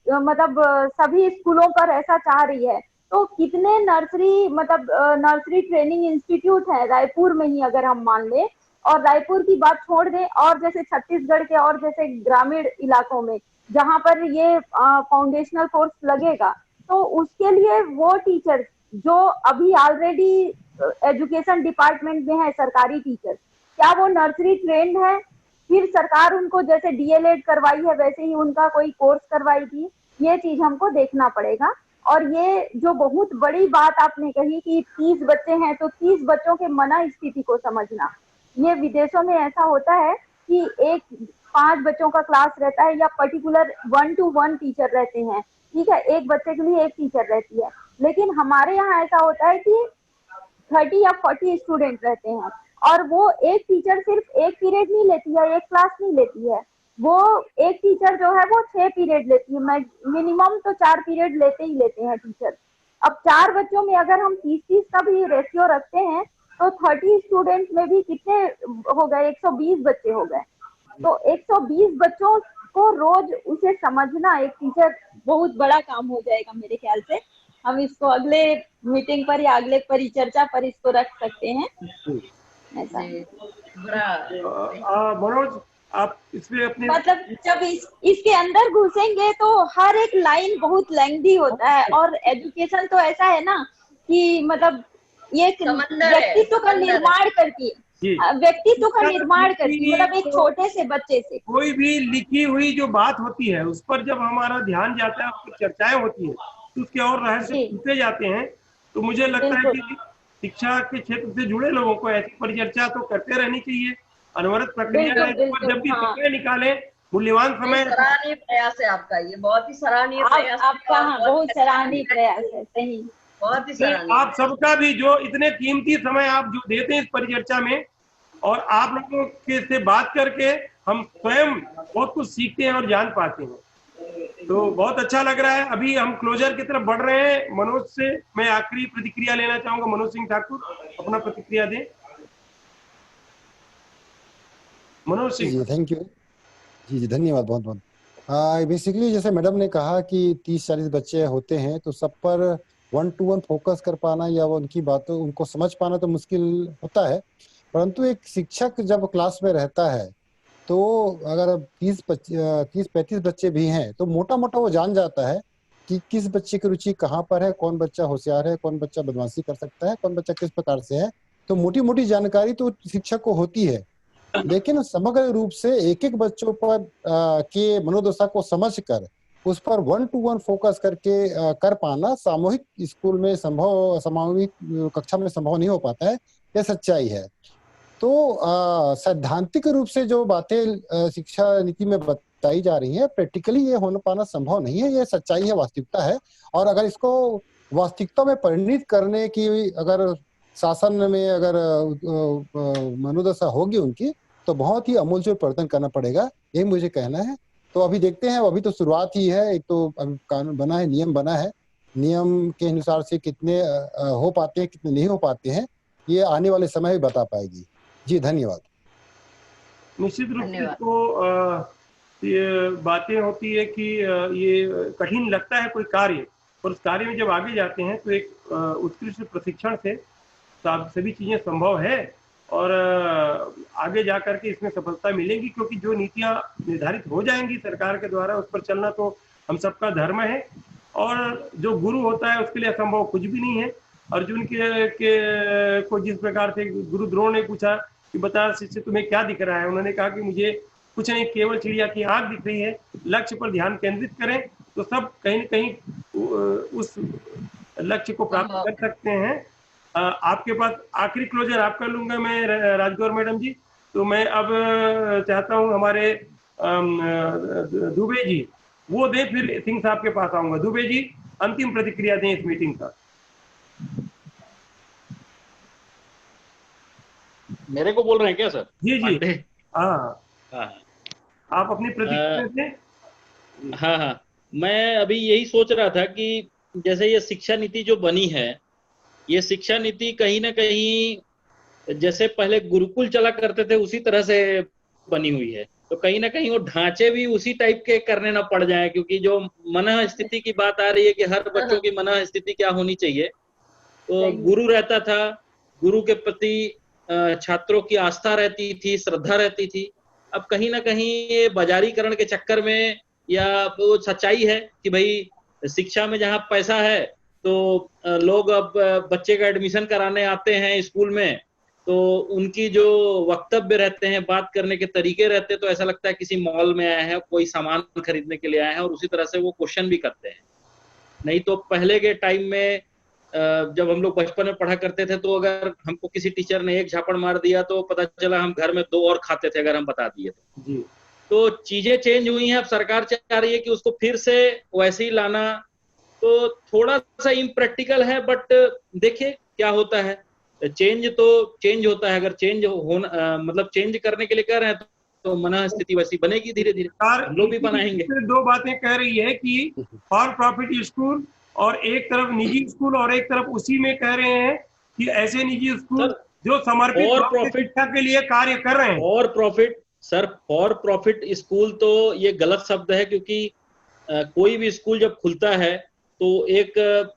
S6: मतलब सभी स्कूलों पर ऐसा चाह रही है तो कितने नर्सरी ट्रेनिंग इंस्टीट्यूट है रायपुर में ही, अगर हम मान ले, और रायपुर की बात छोड़ दें और जैसे छत्तीसगढ़ के और जैसे ग्रामीण इलाकों में जहां पर ये फाउंडेशनल कोर्स लगेगा, तो उसके लिए वो टीचर जो अभी ऑलरेडी एजुकेशन डिपार्टमेंट में है, सरकारी टीचर, क्या वो नर्सरी ट्रेंड है? फिर सरकार उनको जैसे डीएलएड करवाई है वैसे ही उनका कोई कोर्स करवाएगी, ये चीज हमको देखना पड़ेगा। और ये जो बहुत बड़ी बात आपने कही कि 30 बच्चे हैं तो 30 बच्चों के मना स्थिति को समझना, ये विदेशों में ऐसा होता है कि 5 बच्चों का क्लास रहता है या पर्टिकुलर 1-to-1 टीचर रहते हैं, ठीक है, एक बच्चे के लिए एक टीचर रहती है। लेकिन हमारे यहाँ ऐसा होता है कि 30 या 40 स्टूडेंट रहते हैं और वो एक टीचर सिर्फ एक पीरियड नहीं लेती है, एक क्लास नहीं लेती है, वो एक टीचर जो है वो 6 पीरियड लेती है, मिनिमम तो 4 पीरियड लेते हैं टीचर। अब 4 बच्चों में अगर हम 30-30 का भी रेशियो रखते हैं तो 30 स्टूडेंट में भी कितने हो गए? 120 बच्चे हो गए। तो 120 बच्चों को रोज उसे समझना एक टीचर बहुत बड़ा काम हो जाएगा मेरे ख्याल से। हम इसको अगले मीटिंग पर या अगले परिचर्चा पर इसको रख सकते हैं, ऐसा।
S1: मनोज, आप इसमें अपने
S6: मतलब जब इसके अंदर घुसेंगे तो हर एक लाइन बहुत लेंथी होता है। और एजुकेशन तो ऐसा है ना कि मतलब ये व्यक्तित्व का निर्माण करती है, व्यक्तित्व का निर्माण करती है, मतलब एक छोटे से बच्चे से।
S1: कोई भी लिखी हुई जो बात होती है उस पर जब हमारा ध्यान जाता है, उस पर चर्चाएं होती है तो उसके और रहस्य पूछे जाते हैं। तो मुझे लगता है कि शिक्षा के क्षेत्र से जुड़े लोगों को ऐसी परिचर्चा तो करते रहनी चाहिए। अनवरत प्रक्रिया है, जब भी समय निकाले, मूल्यवान समय।
S5: सराहनीय प्रयास है आपका, ये बहुत ही सराहनीय प्रयास
S6: आपका। हाँ, बहुत सराहनीय प्रयास है, सही,
S5: बहुत ही सराहनीय।
S1: आप सबका भी जो इतने कीमती समय आप जो देते हैं इस परिचर्चा में, और आप लोगों के से बात करके हम स्वयं बहुत कुछ सीखते हैं और जान पाते हैं, तो बहुत अच्छा लग रहा है। अभी हम क्लोजर की तरफ बढ़ रहे हैं। मनोज से मैं आखिरी प्रतिक्रिया लेना चाहूंगा। मनोज सिंह ठाकुर, अपना प्रतिक्रिया दें। Manoj Singh
S2: ji, thank you. जी, धन्यवाद बहुत बहुत। बेसिकली जैसे मैडम ने कहा कि 30-40 बच्चे होते हैं तो सब पर 1-to-1 फोकस कर पाना या वो उनकी बातों उनको समझ पाना तो मुश्किल होता है। परंतु एक शिक्षक जब क्लास में रहता है तो अगर 30-35 बच्चे भी हैं तो मोटा मोटा वो जान जाता है कि किस बच्चे की रुचि कहाँ पर है, कौन बच्चा होशियार है, कौन बच्चा बदमाशी कर सकता है, कौन बच्चा किस प्रकार से है। तो मोटी मोटी जानकारी तो शिक्षक को होती है, लेकिन समग्र रूप से एक एक बच्चों पर के मनोदशा को समझकर उस पर 1-to-1 फोकस करके कर पाना सामूहिक स्कूल में सामूहिक कक्षा में संभव नहीं हो पाता है, यह सच्चाई है। तो सैद्धांतिक रूप से जो बातें शिक्षा नीति में बताई जा रही है, प्रैक्टिकली ये होना पाना संभव नहीं है, ये सच्चाई है, वास्तविकता है। और अगर इसको वास्तविकता में परिणित करने की अगर शासन में अगर मनोदशा होगी उनकी, तो बहुत ही अमूलचूल परिवर्तन करना पड़ेगा, यही मुझे कहना है। तो अभी देखते हैं, अभी तो शुरुआत ही है, एक तो अभी कानून बना है, नियम बना है, नियम के अनुसार से कितने हो पाते हैं, कितने नहीं हो पाते हैं, ये आने वाले समय में बता पाएगी। जी धन्यवाद।
S1: निश्चित रूप से तो ये बातें होती है कि ये कठिन लगता है कोई कार्य, और उस कार्य में जब आगे जाते हैं तो एक उत्कृष्ट प्रशिक्षण से सभी चीजें संभव है, और आगे जा करके इसमें सफलता मिलेगी, क्योंकि जो नीतियां निर्धारित हो जाएंगी सरकार के द्वारा उस पर चलना तो हम सबका धर्म है, और जो गुरु होता है उसके लिए असंभव कुछ भी नहीं है। अर्जुन के को जिस प्रकार से गुरु द्रोण ने पूछा कि बता शिष्य तुम्हें क्या दिख रहा है, उन्होंने कहा कि मुझे कुछ नहीं, केवल चिड़िया की आंख दिख रही है, लक्ष्य पर ध्यान केंद्रित करें तो सब कहीं न कहीं उस लक्ष्य को प्राप्त कर सकते हैं। आपके पास आखिरी क्लोजर आप कर लूंगा मैं राजगौर मैडम जी। तो मैं अब चाहता हूं हमारे दुबे जी वो दें, फिर सिंह साहब के पास आऊंगा। दुबे जी अंतिम प्रतिक्रिया दें इस मीटिंग का।
S4: मेरे को बोल रहे हैं क्या सर?
S1: जी जी हाँ, आप अपनी प्रतिक्रिया दें।
S4: हाँ, मैं अभी यही सोच रहा था कि जैसे ये शिक्षा नीति जो बनी है, ये शिक्षा नीति कहीं ना कहीं जैसे पहले गुरुकुल चला करते थे उसी तरह से बनी हुई है, तो कहीं ना कहीं वो ढांचे भी उसी टाइप के करने ना पड़ जाए, क्योंकि जो मनः स्थिति की बात आ रही है कि हर बच्चों की मनः स्थिति क्या होनी चाहिए, तो गुरु रहता था, गुरु के प्रति छात्रों की आस्था रहती थी, श्रद्धा रहती थी। अब कहीं ना कहीं ये बाजारीकरण के चक्कर में, या वो सच्चाई है कि भाई शिक्षा में जहाँ पैसा है तो लोग अब बच्चे का एडमिशन कराने आते हैं स्कूल में, तो उनकी जो वक्तव्य रहते हैं, बात करने के तरीके रहते हैं, तो ऐसा लगता है किसी मॉल में आए हैं, कोई सामान खरीदने के लिए आए हैं, और उसी तरह से वो क्वेश्चन भी करते हैं। नहीं तो पहले के टाइम में जब हम लोग बचपन में पढ़ा करते थे, तो अगर हमको किसी टीचर ने एक झापड़ मार दिया तो पता चला हम घर में 2 और खाते थे अगर हम बता दिए तो चीजें चेंज हुई हैं। अब सरकार चाह रही है कि उसको फिर से वैसे ही लाना, तो थोड़ा सा इम्प्रैक्टिकल है, बट देखिए क्या होता है। चेंज तो चेंज होता है, अगर चेंज होना मतलब चेंज करने के लिए कह रहे हैं तो मनः स्थिति वैसी बनेगी, धीरे धीरे हम लोग भी बनाएंगे।
S1: 2 बातें कह रही है कि फॉर प्रॉफिट स्कूल, और एक तरफ निजी स्कूल, और एक तरफ उसी में कह रहे हैं कि ऐसे निजी स्कूल जो समर्पित शिक्षा के लिए कार्य कर रहे हैं।
S4: For profit sir, for profit school तो ये गलत शब्द है, क्योंकि कोई भी स्कूल जब खुलता है तो एक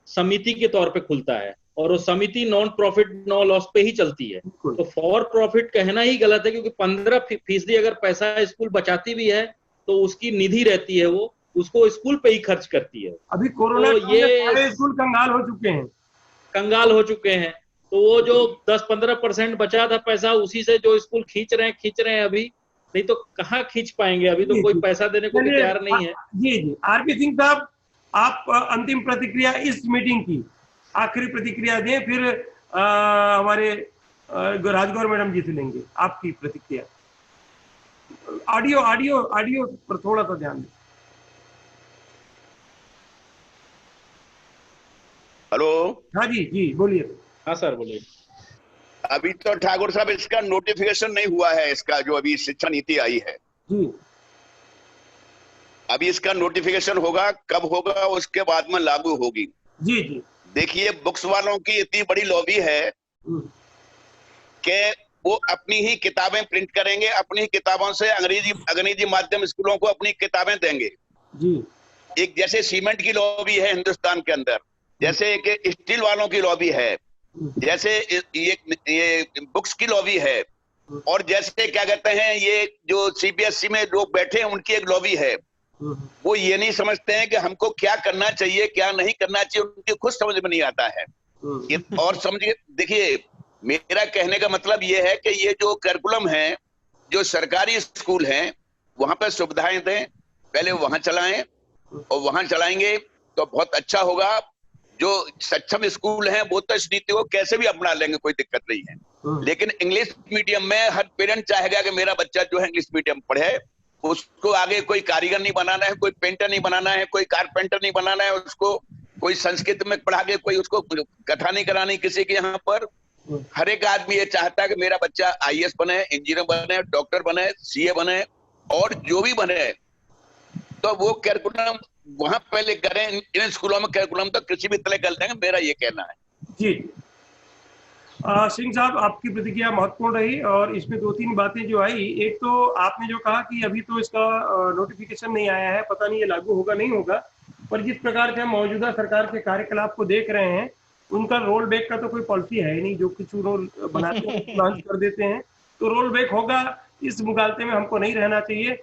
S4: समिति के तौर पे खुलता है, और वो समिति नॉन प्रॉफिट नो लॉस पे ही चलती है। तो फॉर प्रॉफिट कहना ही गलत है, क्योंकि 15% अगर पैसा स्कूल बचाती भी है तो उसकी निधि रहती है, वो उसको स्कूल पे ही खर्च करती है।
S1: अभी कोरोना
S4: तो ये
S1: स्कूल कंगाल हो चुके हैं,
S4: तो वो जो 10-15% बचा था पैसा, उसी से जो स्कूल खींच रहे हैं अभी, नहीं तो कहाँ खींच पाएंगे, अभी तो कोई पैसा देने को भी तैयार नहीं है।
S1: जी आरपी सिंह साहब, आप अंतिम प्रतिक्रिया इस मीटिंग की आखिरी प्रतिक्रिया दें, फिर हमारे राजगौर मैडम जी से लेंगे आपकी प्रतिक्रिया। ऑडियो पर थोड़ा सा ध्यान दें।
S3: हेलो,
S1: हाँ जी बोलिए।
S4: हाँ सर बोलिए।
S3: अभी तो ठाकुर साहब इसका नोटिफिकेशन नहीं हुआ है, इसका जो अभी शिक्षा नीति आई है
S1: जी,
S3: अभी इसका नोटिफिकेशन होगा, कब होगा उसके बाद में लागू होगी।
S1: जी
S3: देखिए, बुक्स वालों की इतनी बड़ी लॉबी है कि वो अपनी ही किताबें प्रिंट करेंगे, अपनी ही किताबों से अंग्रेजी माध्यम स्कूलों को अपनी किताबें देंगे
S1: जी।
S3: एक जैसे सीमेंट की लॉबी है हिंदुस्तान के अंदर, जैसे एक स्टील वालों की लॉबी है, जैसे ये बुक्स की लॉबी है, और जैसे क्या कहते हैं ये जो सीबीएसई में लोग बैठे हैं उनकी एक लॉबी है। वो ये नहीं समझते हैं कि हमको क्या करना चाहिए क्या नहीं करना चाहिए, उनकी खुद समझ में नहीं आता है। और समझिए, देखिए मेरा कहने का मतलब ये है कि ये जो करिकुलम है, जो सरकारी स्कूल हैं वहां पर सुविधाएं दें, पहले वहां चलाएं, और वहां चलाएंगे तो बहुत अच्छा होगा। जो सक्षम स्कूल हैं वो तो इस नीति को कैसे भी अपना लेंगे, कोई दिक्कत नहीं है, लेकिन इंग्लिश मीडियम में हर पेरेंट चाहेगा कि मेरा बच्चा जो है इंग्लिश मीडियम पढ़े, उसको आगे कोई कारीगर नहीं बनाना है, कोई पेंटर नहीं बनाना है, कोई कारपेंटर नहीं बनाना है, उसको कोई संस्कृत में पढ़ा के कोई उसको कथा नहीं करानी किसी के यहाँ पर, हर एक आदमी ये चाहता है कि मेरा बच्चा आईएएस बने, इंजीनियर बने, डॉक्टर बने, सीए बने और जो भी बने, तो वो कैरिकुलम वहां पहले करें। इन स्कूलों में कैरिकुलम तो कृषि विद्यालय कर देंगे, मेरा ये कहना है।
S1: जी सिंह साहब, आपकी प्रतिक्रिया महत्वपूर्ण रही और इसमें 2-3 बातें जो आई, एक तो आपने जो कहा कि अभी तो इसका नोटिफिकेशन नहीं आया है, पता नहीं ये लागू होगा नहीं होगा, पर जिस प्रकार से हम मौजूदा सरकार के कार्यकलाप को देख रहे हैं, उनका रोल बैक का तो कोई पॉलिसी है ही नहीं। जो कुछ रोल बनाते हैं लॉन्च कर देते हैं, तो रोल बैक होगा इस मुगालते में हमको नहीं रहना चाहिए।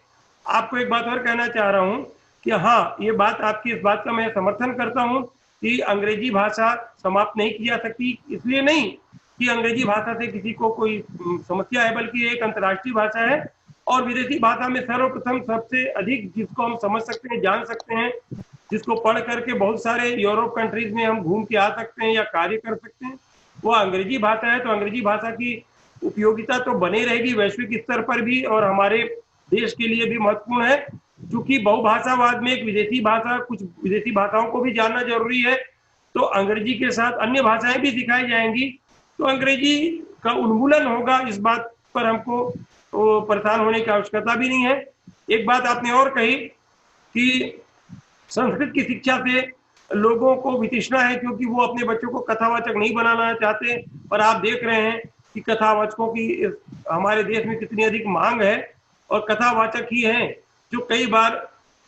S1: आपको एक बात और कहना चाह रहा हूँ कि हाँ, ये बात आपकी, इस बात का मैं समर्थन करता हूँ कि अंग्रेजी भाषा समाप्त नहीं की जा सकती, इसलिए नहीं कि अंग्रेजी भाषा से किसी को कोई समस्या है, बल्कि एक अंतर्राष्ट्रीय भाषा है और विदेशी भाषा में सर्वप्रथम सबसे अधिक जिसको हम समझ सकते हैं, जान सकते हैं, जिसको पढ़ करके बहुत सारे यूरोप कंट्रीज में हम घूम के आ सकते हैं या कार्य कर सकते हैं, वो अंग्रेजी भाषा है। तो अंग्रेजी भाषा की उपयोगिता तो बनी रहेगी वैश्विक स्तर पर भी और हमारे देश के लिए भी महत्वपूर्ण है। क्योंकि बहुभाषावाद में एक विदेशी भाषा, कुछ विदेशी भाषाओं को भी जानना जरूरी है, तो अंग्रेजी के साथ अन्य भाषाएं भी सिखाई जाएंगी, तो अंग्रेजी का उन्मूलन होगा, इस बात पर हमको परेशान होने की आवश्यकता भी नहीं है। एक बात आपने और कही कि संस्कृत की शिक्षा से लोगों को वितृष्णा है, क्योंकि वो अपने बच्चों को कथावाचक नहीं बनाना चाहते, और आप देख रहे हैं कि कथावाचकों की हमारे देश में कितनी अधिक मांग है, और कथावाचक ही हैं जो कई बार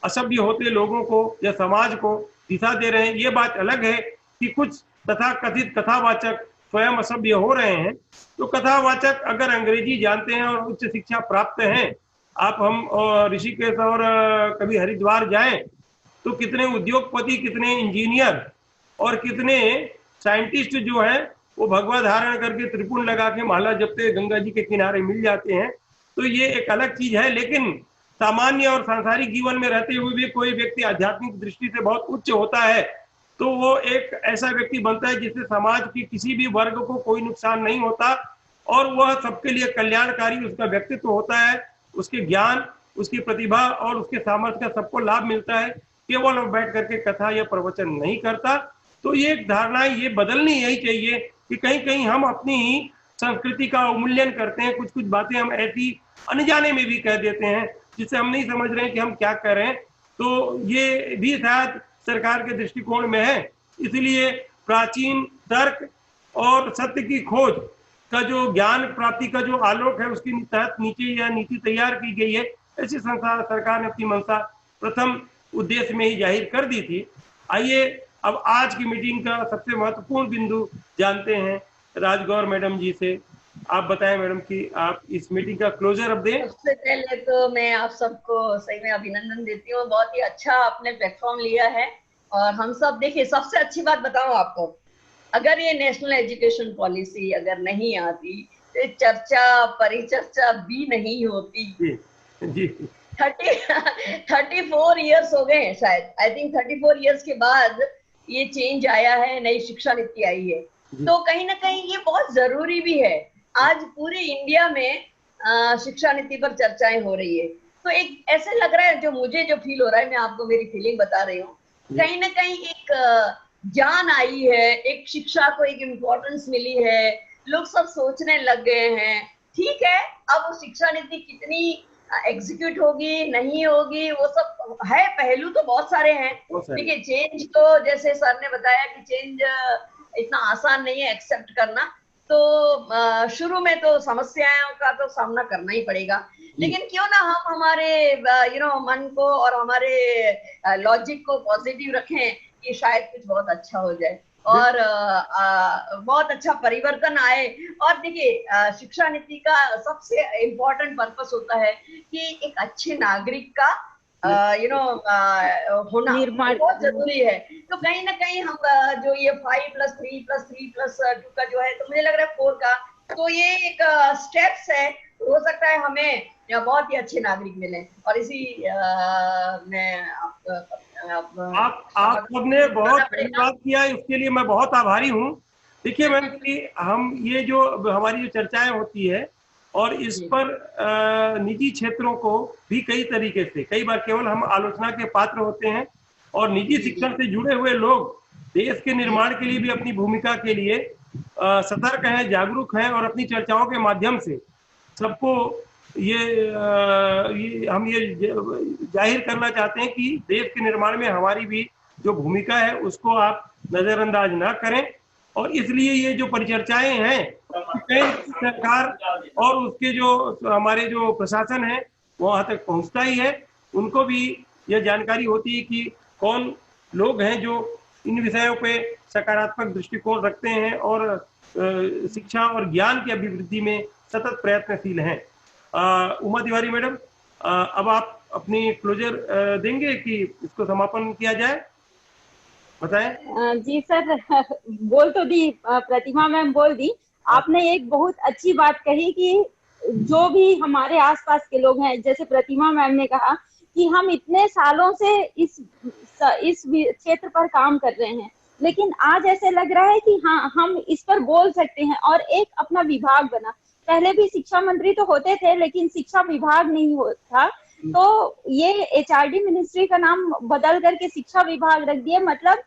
S1: असभ्य होते लोगों को या समाज को दिशा दे रहे हैं। ये बात अलग है कि कुछ तथाकथित कथावाचक स्वयं असभ्य हो रहे हैं। तो कथावाचक अगर अंग्रेजी जानते हैं और उच्च शिक्षा प्राप्त हैं, हम ऋषिकेश और कभी हरिद्वार जाएं तो कितने उद्योगपति, कितने इंजीनियर और कितने साइंटिस्ट जो हैं वो भगवा धारण करके त्रिपुण लगा के माला जपते गंगा जी के किनारे मिल जाते हैं। तो ये एक अलग चीज है। लेकिन सामान्य और सांसारिक जीवन में रहते हुए भी कोई व्यक्ति आध्यात्मिक दृष्टि से बहुत उच्च होता है, तो वो एक ऐसा व्यक्ति बनता है जिससे समाज के किसी भी वर्ग को कोई नुकसान नहीं होता और वह सबके लिए कल्याणकारी उसका व्यक्तित्व होता है। उसके ज्ञान, उसकी प्रतिभा और उसके सामर्थ्य का सबको लाभ मिलता है, केवल वो बैठ करके कथा या प्रवचन नहीं करता। तो ये धारणा ये बदलनी यही चाहिए कि कहीं कहीं हम अपनी संस्कृति का अवमूल्यन करते हैं, कुछ कुछ बातें हम ऐसी अनजाने में भी कह देते हैं जिससे हम नहीं समझ रहे हैं कि हम क्या कर रहे हैं। तो ये भी शायद सरकार के दृष्टिकोण में है। इसलिए प्राचीन तर्क और सत्य की खोज का जो ज्ञान प्राप्ति का जो आलोक है, उसके तहत नीचे या नीति तैयार की गई है। ऐसी संस्था सरकार ने अपनी मंशा प्रथम उद्देश्य में ही जाहिर कर दी थी। आइए अब आज की मीटिंग का सबसे महत्वपूर्ण बिंदु जानते हैं राजगौर मैडम जी से। आप बताएं मैडम कि आप इस मीटिंग का क्लोजर अब दें।
S5: सबसे पहले तो मैं आप सबको सही में अभिनंदन देती हूँ, बहुत ही अच्छा आपने प्लेटफॉर्म लिया है। और हम सब देखिए, सबसे अच्छी बात बताऊं आपको, अगर ये नेशनल एजुकेशन पॉलिसी अगर नहीं आती तो चर्चा परिचर्चा भी नहीं होती।
S1: जी
S5: 34 इयर्स हो गए हैं शायद, आई थिंक 34 इयर्स के बाद ये चेंज आया है, नई शिक्षा नीति आई है। तो कहीं ना कहीं ये बहुत जरूरी भी है। आज पूरे इंडिया में शिक्षा नीति पर चर्चाएं हो रही है, तो एक ऐसे लग रहा है, जो मुझे जो फील हो रहा है, मैं आपको मेरी फीलिंग बता रही हूँ, कहीं ना कहीं एक जान आई है, एक शिक्षा को एक इम्पोर्टेंस मिली है, लोग सब सोचने लग गए हैं। ठीक है, अब वो शिक्षा नीति कितनी एग्जीक्यूट होगी नहीं होगी वो सब है, पहलू तो बहुत सारे हैं। देखिए चेंज तो जैसे सर ने बताया कि चेंज इतना आसान नहीं है एक्सेप्ट करना, तो शुरू में तो समस्याओं का तो सामना करना ही पड़ेगा। लेकिन क्यों ना हम हमारे मन को और हमारे लॉजिक को पॉजिटिव रखें कि शायद कुछ बहुत अच्छा हो जाए और बहुत अच्छा परिवर्तन आए। और देखिए शिक्षा नीति का सबसे इम्पोर्टेंट पर्पस होता है कि एक अच्छे नागरिक का होना बहुत जरूरी है। तो कहीं ना कहीं हम जो ये 5+3+3+2 का जो है, तो मुझे लग रहा है 4 का, तो ये एक स्टेप्स है। हो सकता है हमें बहुत ही अच्छे नागरिक मिले। और इसी में
S1: आप सबने बहुत धन्यवाद किया, इसके लिए मैं बहुत आभारी हूँ। देखिए मैम कि हम ये जो हमारी जो चर्चाएं होती है और इस पर निजी क्षेत्रों को भी कई तरीके से, कई बार केवल हम आलोचना के पात्र होते हैं और निजी शिक्षण से जुड़े हुए लोग देश के निर्माण के लिए भी अपनी भूमिका के लिए सतर्क हैं, जागरूक हैं और अपनी चर्चाओं के माध्यम से सबको ये हम ये जाहिर करना चाहते हैं कि देश के निर्माण में हमारी भी जो भूमिका है उसको आप नजरअंदाज ना करें। और इसलिए ये जो परिचर्चाएं हैं सरकार और उसके जो हमारे जो प्रशासन है वो वहां तक पहुंचता ही है, उनको भी यह जानकारी होती है कि कौन लोग हैं जो इन विषयों पे सकारात्मक दृष्टिकोण रखते हैं और शिक्षा और ज्ञान की अभिवृद्धि में सतत प्रयत्नशील हैं। उमा तिवारी मैडम, अब आप अपनी क्लोजर देंगे कि इसको समापन किया जाए, बताएं।
S6: जी सर, बोल तो दी, प्रतिमा मैम बोल दी। आपने एक बहुत अच्छी बात कही कि जो भी हमारे आसपास के लोग हैं, जैसे प्रतिमा मैम ने कहा कि हम इतने सालों से इस क्षेत्र पर काम कर रहे हैं, लेकिन आज ऐसे लग रहा है कि हाँ, हम इस पर बोल सकते हैं और एक अपना विभाग बना। पहले भी शिक्षा मंत्री तो होते थे, लेकिन शिक्षा विभाग नहीं होता, तो ये एचआरडी मिनिस्ट्री का नाम बदल करके शिक्षा विभाग रख दिए। मतलब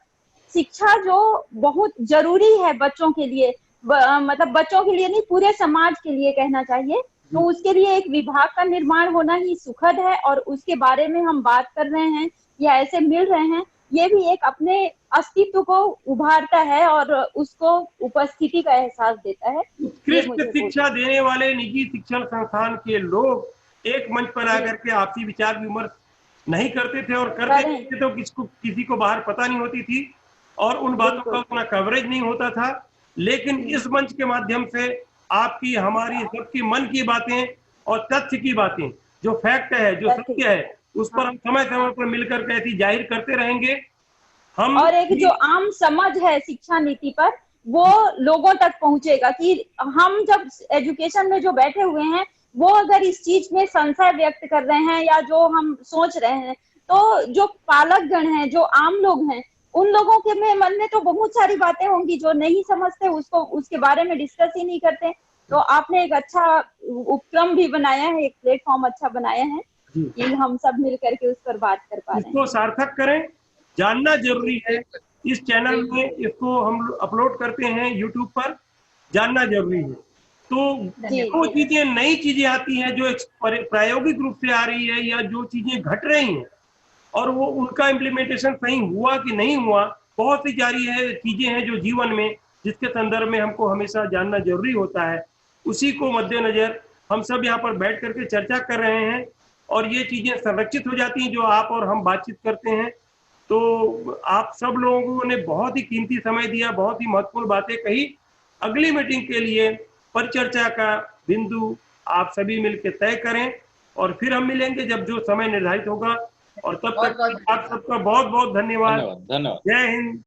S6: शिक्षा जो बहुत जरूरी है बच्चों के लिए, मतलब बच्चों के लिए नहीं, पूरे समाज के लिए कहना चाहिए, तो उसके लिए एक विभाग का निर्माण होना ही सुखद है। और उसके बारे में हम बात कर रहे हैं या ऐसे मिल रहे हैं, ये भी एक अपने अस्तित्व को उभारता है और उसको उपस्थिति का एहसास देता है।
S1: उत्कृष्ट शिक्षा देने वाले निजी शिक्षण संस्थान के लोग एक मंच पर आकर के आपसी विचार विमर्श नहीं करते थे, और करते थे तो किसी को बाहर पता नहीं होती थी और उन बातों का उतना कवरेज नहीं होता था। लेकिन इस मंच के माध्यम से आपकी, हमारी, सबकी मन की बातें और तथ्य की बातें, जो फैक्ट है, जो सत्य है, उस पर हम समय समय पर मिलकर के ऐसी जाहिर करते रहेंगे। हम
S6: और एक जो आम समझ है शिक्षा नीति पर, वो लोगों तक पहुंचेगा कि हम जब एजुकेशन में जो बैठे हुए हैं, वो अगर इस चीज में संशय व्यक्त कर रहे हैं या जो हम सोच रहे हैं, तो जो पालक गण हैं, जो आम लोग हैं, उन लोगों के मन में तो बहुत सारी बातें होंगी जो नहीं समझते, उसको उसके बारे में डिस्कस ही नहीं करते। तो आपने एक अच्छा उपक्रम भी बनाया है, एक प्लेटफॉर्म अच्छा बनाया है कि हम सब मिल करके उस पर बात कर पा रहे हैं।
S1: इसको सार्थक करें, जानना जरूरी है। इस चैनल में इसको हम अपलोड करते हैं यूट्यूब पर, जानना जरूरी है। तो वो चीजें, नई चीजें आती हैं जो प्रायोगिक रूप से आ रही है या जो चीजें घट रही हैं और वो उनका इम्प्लीमेंटेशन सही हुआ कि नहीं हुआ, बहुत सी जारी है चीजें हैं जो जीवन में, जिसके संदर्भ में हमको हमेशा जानना जरूरी होता है। उसी को मद्देनजर हम सब यहाँ पर बैठ करके चर्चा कर रहे हैं और ये चीजें संरक्षित हो जाती हैं जो आप और हम बातचीत करते हैं। तो आप सब लोगों ने बहुत ही कीमती समय दिया, बहुत ही महत्वपूर्ण बातें कही। अगली मीटिंग के लिए परिचर्चा का बिंदु आप सभी मिलकर तय करें और फिर हम मिलेंगे जब जो समय निर्धारित होगा। और तब तक आप सबका बहुत बहुत धन्यवाद।
S4: धन्यवाद।
S1: जय हिंद।